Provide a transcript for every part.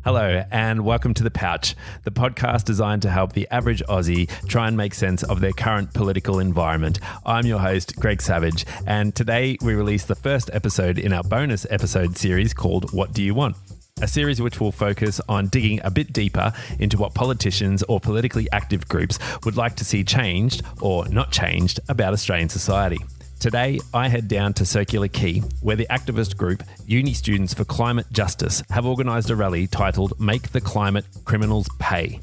Hello and welcome to The Pouch, the podcast designed to help the average Aussie try and make sense of their current political environment. I'm your host, Greg Savage, and today we release the first episode in our bonus episode series called What Do You Want? A series which will focus on digging a bit deeper into what politicians or politically active groups would like to see changed or not changed about Australian society. Today, I head down to Circular Quay, where the activist group Uni Students for Climate Justice have organised a rally titled Make the Climate Criminals Pay.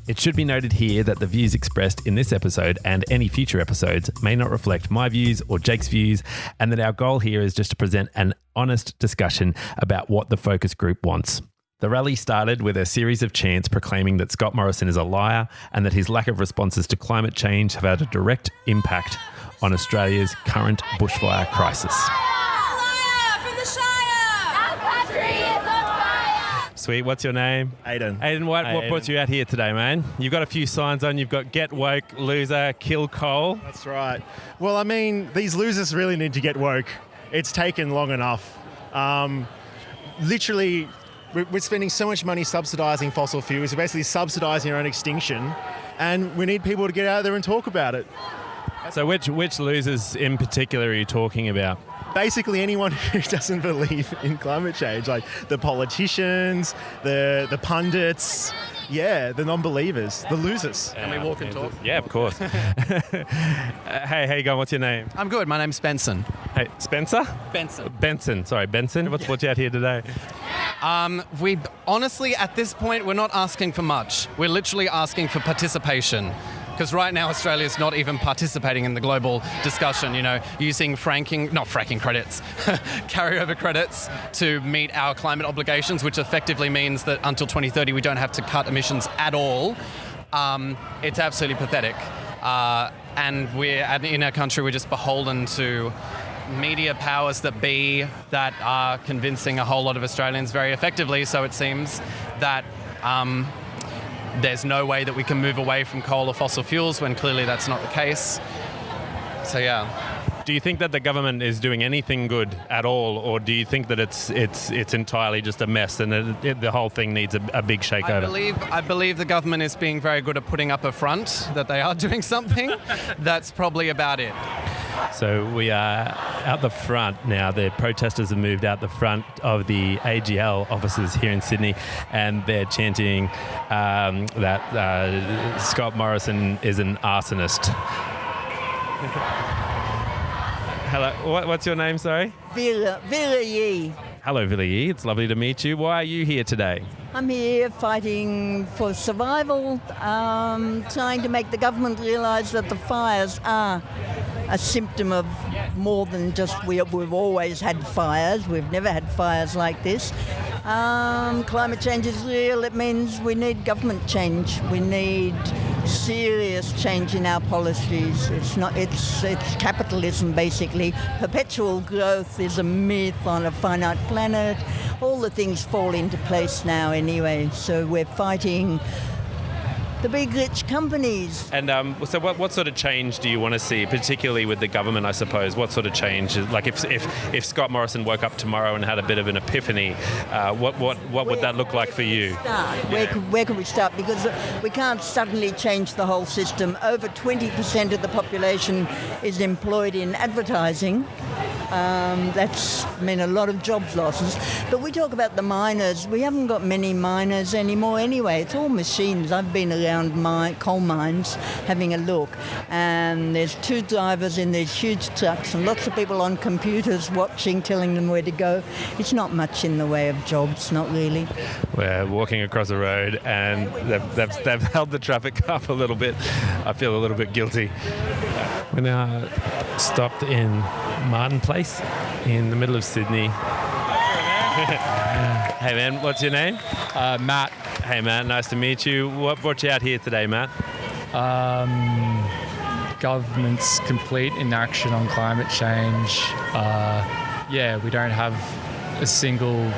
It should be noted here that the views expressed in this episode and any future episodes may not reflect my views or Jake's views, and that our goal here is just to present an honest discussion about what the focus group wants. The rally started with a series of chants proclaiming that Scott Morrison is a liar and that his lack of responses to climate change have had a direct impact on Australia's current bushfire crisis. Sweet, what's your name? Aiden, what brought you out here today, man? You've got a few signs on. You've got Get Woke, Loser, Kill Coal. That's right. Well, I mean, these losers really need to get woke. It's taken long enough. Literally, we're spending so much money subsidising fossil fuels. We're basically subsidising our own extinction, and we need people to get out there and talk about it. So which losers in particular are you talking about? Basically anyone who doesn't believe in climate change, like the politicians, the pundits, the non-believers, the losers. Can we walk and talk? Yeah, of course. Hey, how you going? What's your name? I'm good. My name's Benson. Hey, Spencer? Benson. Sorry, Benson. What's you out here today? We honestly, at this point, we're not asking for much. We're literally asking for participation. Because right now Australia's not even participating in the global discussion, using carryover credits to meet our climate obligations, which effectively means that until 2030 we don't have to cut emissions at all. It's absolutely pathetic. And in our country we're just beholden to media powers that be that are convincing a whole lot of Australians very effectively, so it seems that there's no way that we can move away from coal or fossil fuels when clearly that's not the case. So yeah. Do you think that the government is doing anything good at all, or do you think that it's entirely just a mess and the whole thing needs a big shakeover? I believe the government is being very good at putting up a front that they are doing something. That's probably about it. So we are out the front now. The protesters have moved out the front of the AGL offices here in Sydney, and they're chanting that Scott Morrison is an arsonist. Hello, what's your name, sorry? Villa Yee. Hello, Villa Yee. It's lovely to meet you. Why are you here today? I'm here fighting for survival, trying to make the government realise that the fires are a symptom of more than just we've always had fires. We've never had fires like this. Climate change is real. It means we need government change. We need serious change in our policies. It's capitalism, basically. Perpetual growth is a myth on a finite planet. All the things fall into place now anyway. So we're fighting the big rich companies. And so what sort of change do you want to see, particularly with the government, I suppose? What sort of change? Like if Scott Morrison woke up tomorrow and had a bit of an epiphany, what would that look like for you? Where can we start? Because we can't suddenly change the whole system. Over 20% of the population is employed in advertising. That's meant a lot of jobs losses. But we talk about the miners. We haven't got many miners anymore anyway. It's all machines. I've been around coal mines having a look, and there's 2 drivers in these huge trucks and lots of people on computers watching, telling them where to go. It's not much in the way of jobs, not really. We're walking across a road and they've held the traffic up a little bit. I feel a little bit guilty. We're now stopped in Martin Place in the middle of Sydney. Hey man, what's your name? Matt. Hey Matt, nice to meet you. What brought you out here today, Matt? Government's complete inaction on climate change. We don't have a single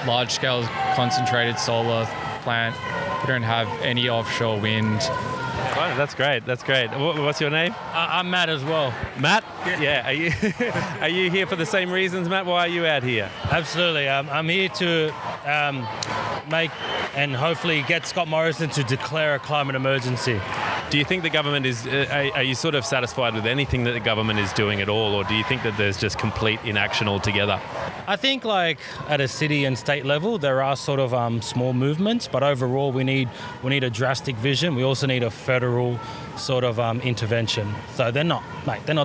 large-scale concentrated solar plant. We don't have any offshore wind. Oh, that's great. What's your name? I'm Matt as well. Matt? Yeah. Are you here for the same reasons, Matt? Why are you out here? Absolutely. I'm here to make and hopefully get Scott Morrison to declare a climate emergency. Do you think the government is, are you sort of satisfied with anything that the government is doing at all, or do you think that there's just complete inaction altogether? I think like at a city and state level, there are sort of small movements, but overall we need a drastic vision. We also need a federal sort of intervention. So they're not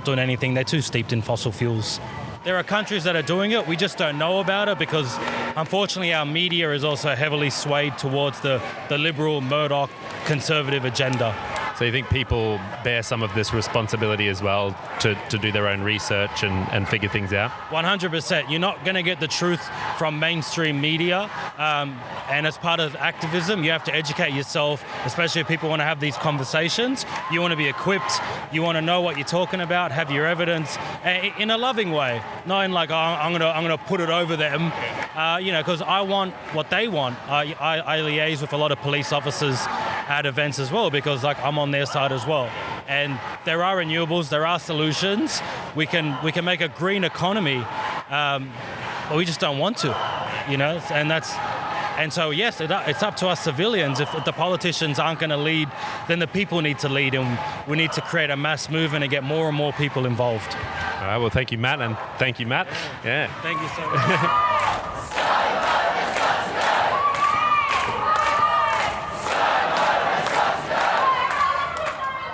doing anything. They're too steeped in fossil fuels. There are countries that are doing it. We just don't know about it because, unfortunately, our media is also heavily swayed towards the liberal Murdoch conservative agenda. So you think people bear some of this responsibility as well to do their own research and figure things out? 100%. You're not going to get the truth from mainstream media. And as part of activism, you have to educate yourself, especially if people want to have these conversations. You want to be equipped. You want to know what you're talking about, have your evidence in a loving way, not in like, oh, I'm gonna put it over them, because I want what they want. I liaise with a lot of police officers at events as well because like I'm on their side as well. And there are renewables, there are solutions. We can make a green economy, but we just don't want to, And so, yes, it's up to us civilians. If the politicians aren't going to lead, then the people need to lead, and we need to create a mass movement and get more and more people involved. All right, well, thank you, Matt, and thank you, Matt. Yeah. Thank you so much.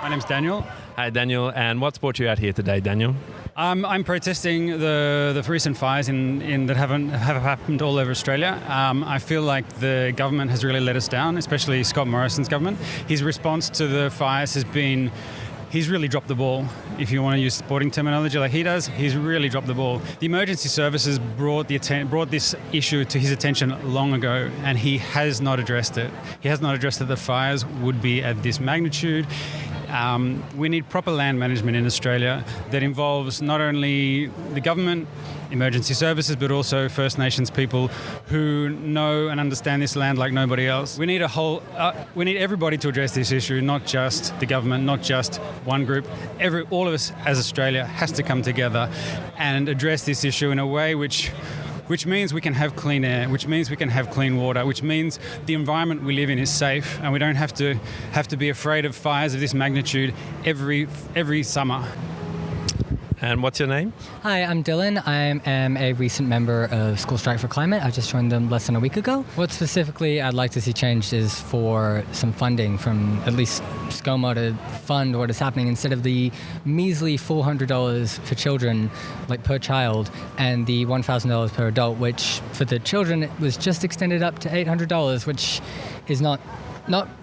My name's Daniel. Hi, Daniel, and what's brought you out here today, Daniel? I'm protesting the recent fires that have happened all over Australia. I feel like the government has really let us down, especially Scott Morrison's government. His response to the fires has been, he's really dropped the ball. If you want to use sporting terminology like he does, he's really dropped the ball. The emergency services brought this issue to his attention long ago, and he has not addressed it. He has not addressed that the fires would be at this magnitude. We need proper land management in Australia that involves not only the government, emergency services, but also First Nations people who know and understand this land like nobody else. We need we need everybody to address this issue, not just the government, not just one group. All of us as Australia has to come together and address this issue in a way which means we can have clean air, which means we can have clean water, which means the environment we live in is safe and we don't have to be afraid of fires of this magnitude every summer. And what's your name? Hi, I'm Dylan. I am a recent member of School Strike for Climate. I just joined them less than a week ago. What specifically I'd like to see changed is for some funding from at least ScoMo to fund what is happening instead of the measly $400 for children, like per child, and the $1,000 per adult, which for the children it was just extended up to $800, which is not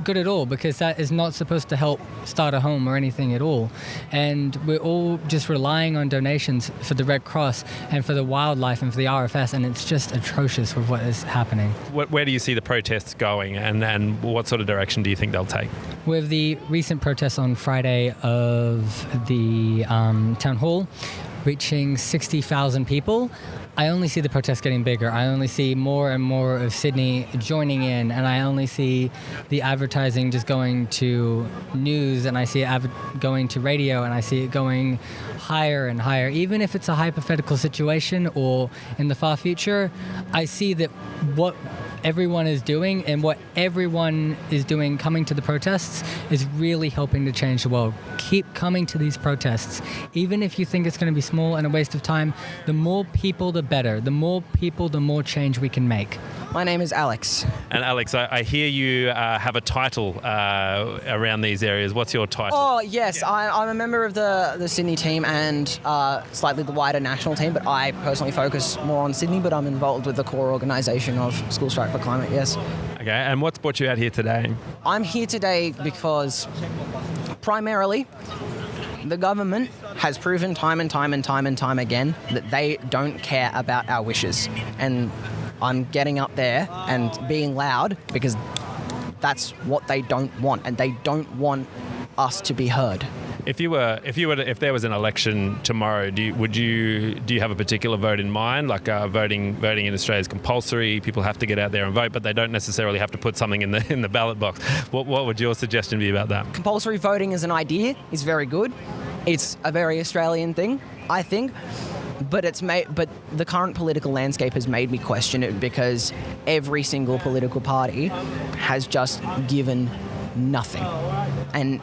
good at all, because that is not supposed to help start a home or anything at all. And we're all just relying on donations for the Red Cross and for the wildlife and for the RFS, and it's just atrocious with what is happening. Where do you see the protests going, and what sort of direction do you think they'll take? With the recent protests on Friday of the town hall, reaching 60,000 people, I only see the protests getting bigger. I only see more and more of Sydney joining in, and I only see the advertising just going to news, and I see it going to radio, and I see it going higher and higher. Even if it's a hypothetical situation or in the far future, I see that what everyone is doing and what everyone is doing coming to the protests is really helping to change the world. Keep coming to these protests. Even if you think it's going to be small and a waste of time, the more people, the better. The more people, the more change we can make. My name is Alex. And Alex, I hear you have a title around these areas. What's your title? Oh, yes. I'm a member of the Sydney team and slightly the wider national team, but I personally focus more on Sydney, but I'm involved with the core organisation of School Strike for Climate, yes. Okay, and what's brought you out here today? I'm here today because primarily the government has proven time and time again that they don't care about our wishes. And I'm getting up there and being loud because that's what they don't want, and they don't want us to be heard. If there was an election tomorrow, do you have a particular vote in mind? Like voting in Australia is compulsory. People have to get out there and vote, but they don't necessarily have to put something in the ballot box. What would your suggestion be about that? Compulsory voting as an idea is very good. It's a very Australian thing, I think. But the current political landscape has made me question it, because every single political party has just given nothing, and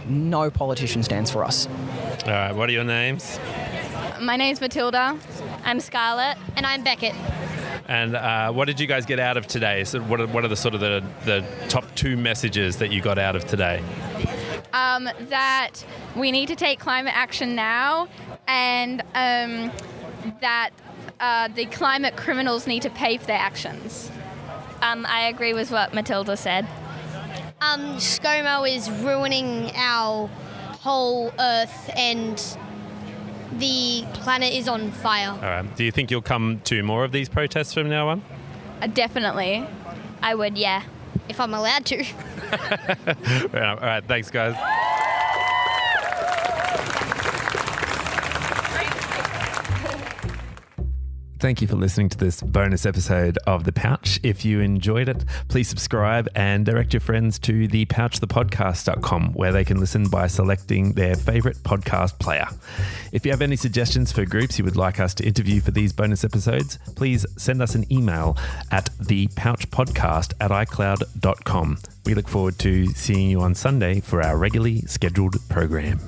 no politician stands for us. All right, what are your names? My name's Matilda. I'm Scarlett. And I'm Beckett. And what did you guys get out of today? So what are the sort of the top 2 messages that you got out of today? That we need to take climate action now, and that the climate criminals need to pay for their actions. I agree with what Matilda said. ScoMo is ruining our whole Earth, and the planet is on fire. All right. Do you think you'll come to more of these protests from now on? Definitely. I would, yeah, if I'm allowed to. All right. Thanks, guys. Thank you for listening to this bonus episode of The Pouch. If you enjoyed it, please subscribe and direct your friends to thepouchthepodcast.com, where they can listen by selecting their favourite podcast player. If you have any suggestions for groups you would like us to interview for these bonus episodes, please send us an email at thepouchpodcast@icloud.com. We look forward to seeing you on Sunday for our regularly scheduled program.